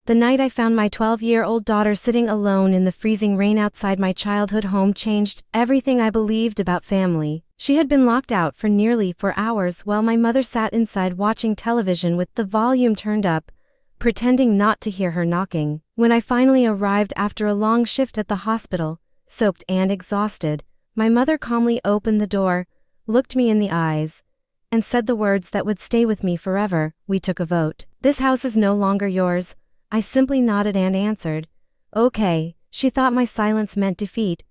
The night I found my 12-year-old daughter sitting alone in the freezing rain outside my childhood home changed everything I believed about family. She had been locked out for nearly 4 hours while my mother sat inside watching television with the volume turned up, pretending not to hear her knocking. When I finally arrived after a long shift at the hospital, soaked and exhausted, my mother calmly opened the door, looked me in the eyes, and said the words that would stay with me forever. "We took a vote. This house is no longer yours." I simply nodded and answered, "Okay." She thought my silence meant defeat,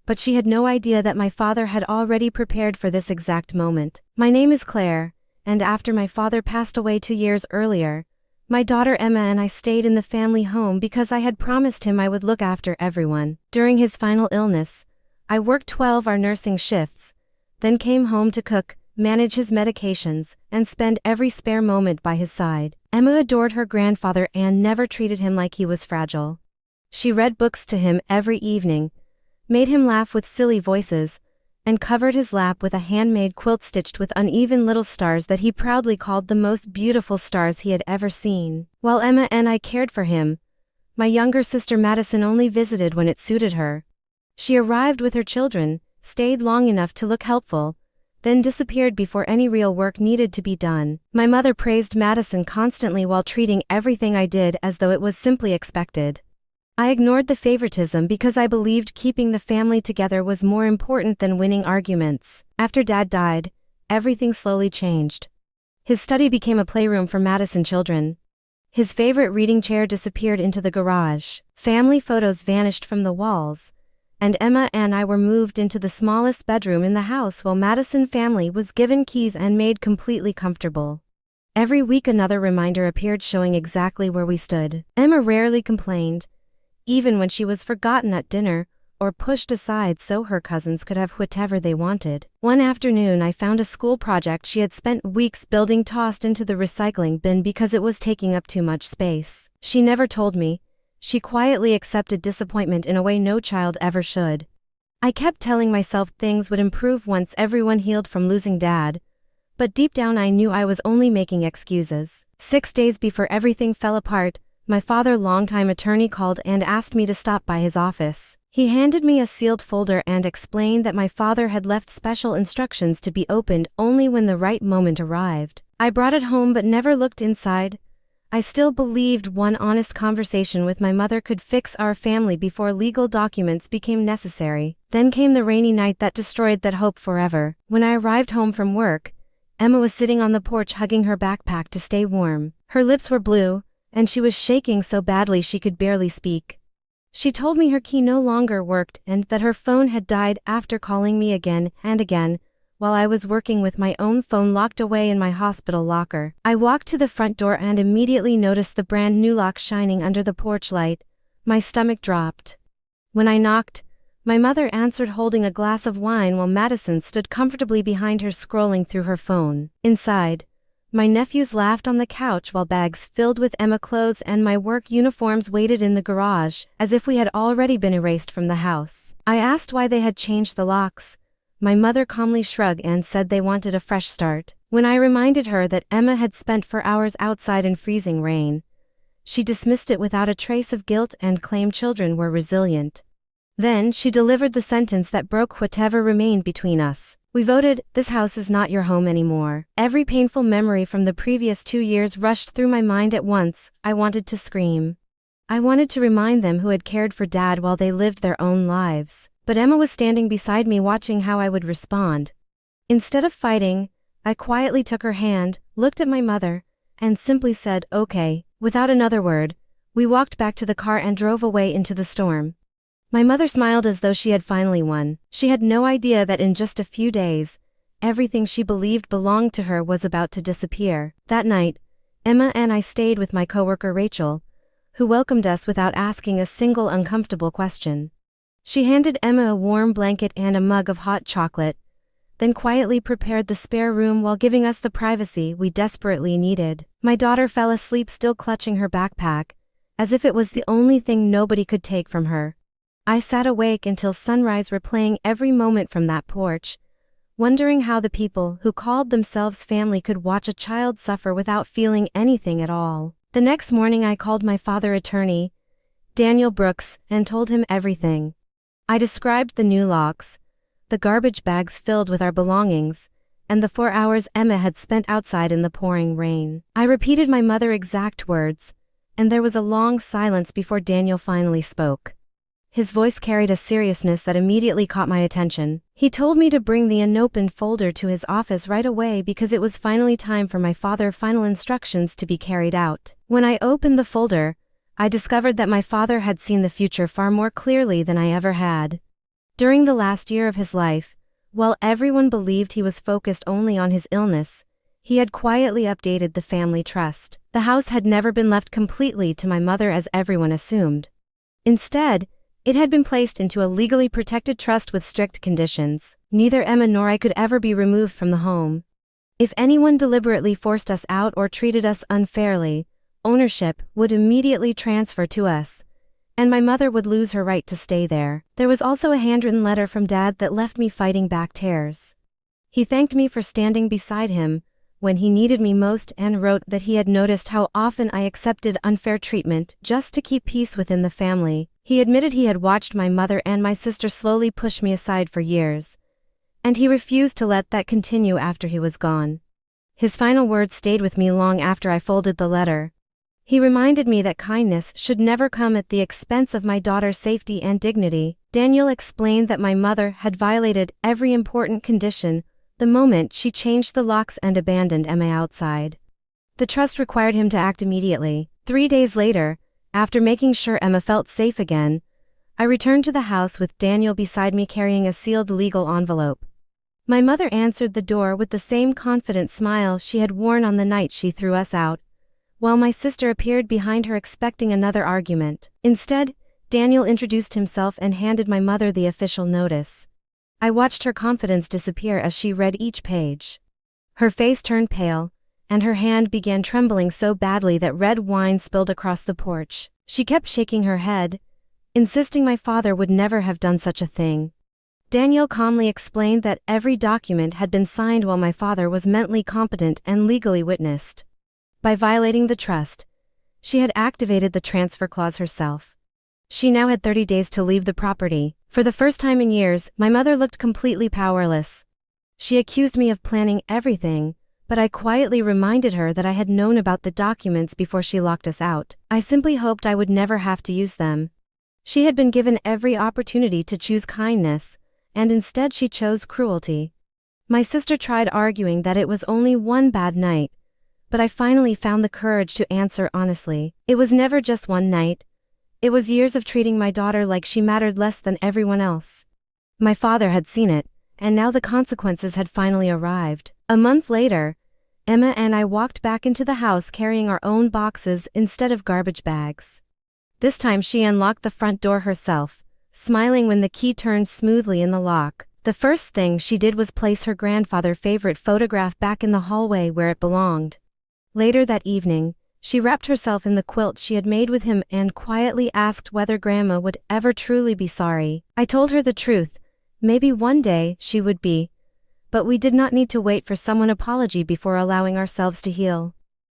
but she had no idea that my father had already prepared for this exact moment. My name is Claire, and after my father passed away 2 years earlier, my daughter Emma and I stayed in the family home because I had promised him I would look after everyone. During his final illness, I worked 12-hour nursing shifts, then came home to cook, manage his medications, and spend every spare moment by his side. Emma adored her grandfather and never treated him like he was fragile. She read books to him every evening, made him laugh with silly voices, and covered his lap with a handmade quilt stitched with uneven little stars that he proudly called the most beautiful stars he had ever seen. While Emma and I cared for him, my younger sister Madison only visited when it suited her. She arrived with her children, stayed long enough to look helpful, then disappeared before any real work needed to be done. My mother praised Madison constantly while treating everything I did as though it was simply expected. I ignored the favoritism because I believed keeping the family together was more important than winning arguments. After Dad died, everything slowly changed. His study became a playroom for Madison children. His favorite reading chair disappeared into the garage. Family photos vanished from the walls, and Emma and I were moved into the smallest bedroom in the house while Madison family was given keys and made completely comfortable. Every week another reminder appeared showing exactly where we stood. Emma rarely complained, even when she was forgotten at dinner or pushed aside so her cousins could have whatever they wanted. One afternoon I found a school project she had spent weeks building tossed into the recycling bin because it was taking up too much space. She never told me. She quietly accepted disappointment in a way no child ever should. I kept telling myself things would improve once everyone healed from losing Dad, but deep down I knew I was only making excuses. 6 days before everything fell apart, my father, longtime attorney, called and asked me to stop by his office. He handed me a sealed folder and explained that my father had left special instructions to be opened only when the right moment arrived. I brought it home but never looked inside. I still believed one honest conversation with my mother could fix our family before legal documents became necessary. Then came the rainy night that destroyed that hope forever. When I arrived home from work, Emma was sitting on the porch hugging her backpack to stay warm. Her lips were blue, and she was shaking so badly she could barely speak. She told me her key no longer worked and that her phone had died after calling me again and again, while I was working with my own phone locked away in my hospital locker. I walked to the front door and immediately noticed the brand new lock shining under the porch light. My stomach dropped. When I knocked, my mother answered holding a glass of wine while Madison stood comfortably behind her scrolling through her phone. Inside, my nephews laughed on the couch while bags filled with Emma clothes and my work uniforms waited in the garage, as if we had already been erased from the house. I asked why they had changed the locks. My mother calmly shrugged and said they wanted a fresh start. When I reminded her that Emma had spent 4 hours outside in freezing rain, she dismissed it without a trace of guilt and claimed children were resilient. Then she delivered the sentence that broke whatever remained between us. "We voted, this house is not your home anymore." Every painful memory from the previous 2 years rushed through my mind at once. I wanted to scream. I wanted to remind them who had cared for Dad while they lived their own lives. But Emma was standing beside me watching how I would respond. Instead of fighting, I quietly took her hand, looked at my mother, and simply said, "Okay." Without another word, we walked back to the car and drove away into the storm. My mother smiled as though she had finally won. She had no idea that in just a few days, everything she believed belonged to her was about to disappear. That night, Emma and I stayed with my coworker Rachel, who welcomed us without asking a single uncomfortable question. She handed Emma a warm blanket and a mug of hot chocolate, then quietly prepared the spare room while giving us the privacy we desperately needed. My daughter fell asleep still clutching her backpack, as if it was the only thing nobody could take from her. I sat awake until sunrise replaying every moment from that porch, wondering how the people who called themselves family could watch a child suffer without feeling anything at all. The next morning I called my father attorney, Daniel Brooks, and told him everything. I described the new locks, the garbage bags filled with our belongings, and the 4 hours Emma had spent outside in the pouring rain. I repeated my mother's exact words, and there was a long silence before Daniel finally spoke. His voice carried a seriousness that immediately caught my attention. He told me to bring the unopened folder to his office right away because it was finally time for my father's final instructions to be carried out. When I opened the folder, I discovered that my father had seen the future far more clearly than I ever had. During the last year of his life, while everyone believed he was focused only on his illness, he had quietly updated the family trust. The house had never been left completely to my mother as everyone assumed. Instead, it had been placed into a legally protected trust with strict conditions. Neither Emma nor I could ever be removed from the home. If anyone deliberately forced us out or treated us unfairly, ownership would immediately transfer to us, and my mother would lose her right to stay there. There was also a handwritten letter from Dad that left me fighting back tears. He thanked me for standing beside him when he needed me most and wrote that he had noticed how often I accepted unfair treatment just to keep peace within the family. He admitted he had watched my mother and my sister slowly push me aside for years, and he refused to let that continue after he was gone. His final words stayed with me long after I folded the letter. He reminded me that kindness should never come at the expense of my daughter's safety and dignity. Daniel explained that my mother had violated every important condition the moment she changed the locks and abandoned Emma outside. The trust required him to act immediately. 3 days later, after making sure Emma felt safe again, I returned to the house with Daniel beside me carrying a sealed legal envelope. My mother answered the door with the same confident smile she had worn on the night she threw us out, while my sister appeared behind her expecting another argument. Instead, Daniel introduced himself and handed my mother the official notice. I watched her confidence disappear as she read each page. Her face turned pale, and her hand began trembling so badly that red wine spilled across the porch. She kept shaking her head, insisting my father would never have done such a thing. Daniel calmly explained that every document had been signed while my father was mentally competent and legally witnessed. By violating the trust, she had activated the transfer clause herself. She now had 30 days to leave the property. For the first time in years, my mother looked completely powerless. She accused me of planning everything, but I quietly reminded her that I had known about the documents before she locked us out. I simply hoped I would never have to use them. She had been given every opportunity to choose kindness, and instead she chose cruelty. My sister tried arguing that it was only one bad night, but I finally found the courage to answer honestly. It was never just one night. It was years of treating my daughter like she mattered less than everyone else. My father had seen it, and now the consequences had finally arrived. A month later, Emma and I walked back into the house carrying our own boxes instead of garbage bags. This time she unlocked the front door herself, smiling when the key turned smoothly in the lock. The first thing she did was place her grandfather's favorite photograph back in the hallway where it belonged. Later that evening, she wrapped herself in the quilt she had made with him and quietly asked whether Grandma would ever truly be sorry. I told her the truth. Maybe one day she would be. But we did not need to wait for someone's apology before allowing ourselves to heal.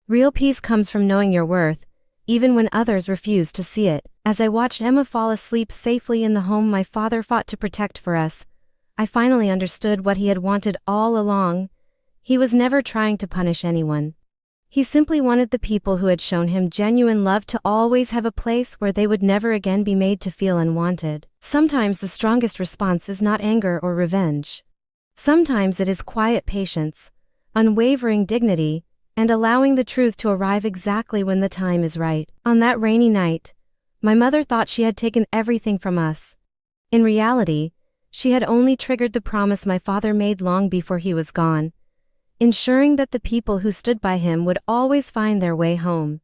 Real peace comes from knowing your worth, even when others refuse to see it. As I watched Emma fall asleep safely in the home my father fought to protect for us, I finally understood what he had wanted all along. He was never trying to punish anyone. He simply wanted the people who had shown him genuine love to always have a place where they would never again be made to feel unwanted. Sometimes the strongest response is not anger or revenge. Sometimes it is quiet patience, unwavering dignity, and allowing the truth to arrive exactly when the time is right. On that rainy night, my mother thought she had taken everything from us. In reality, she had only triggered the promise my father made long before he was gone, ensuring that the people who stood by him would always find their way home.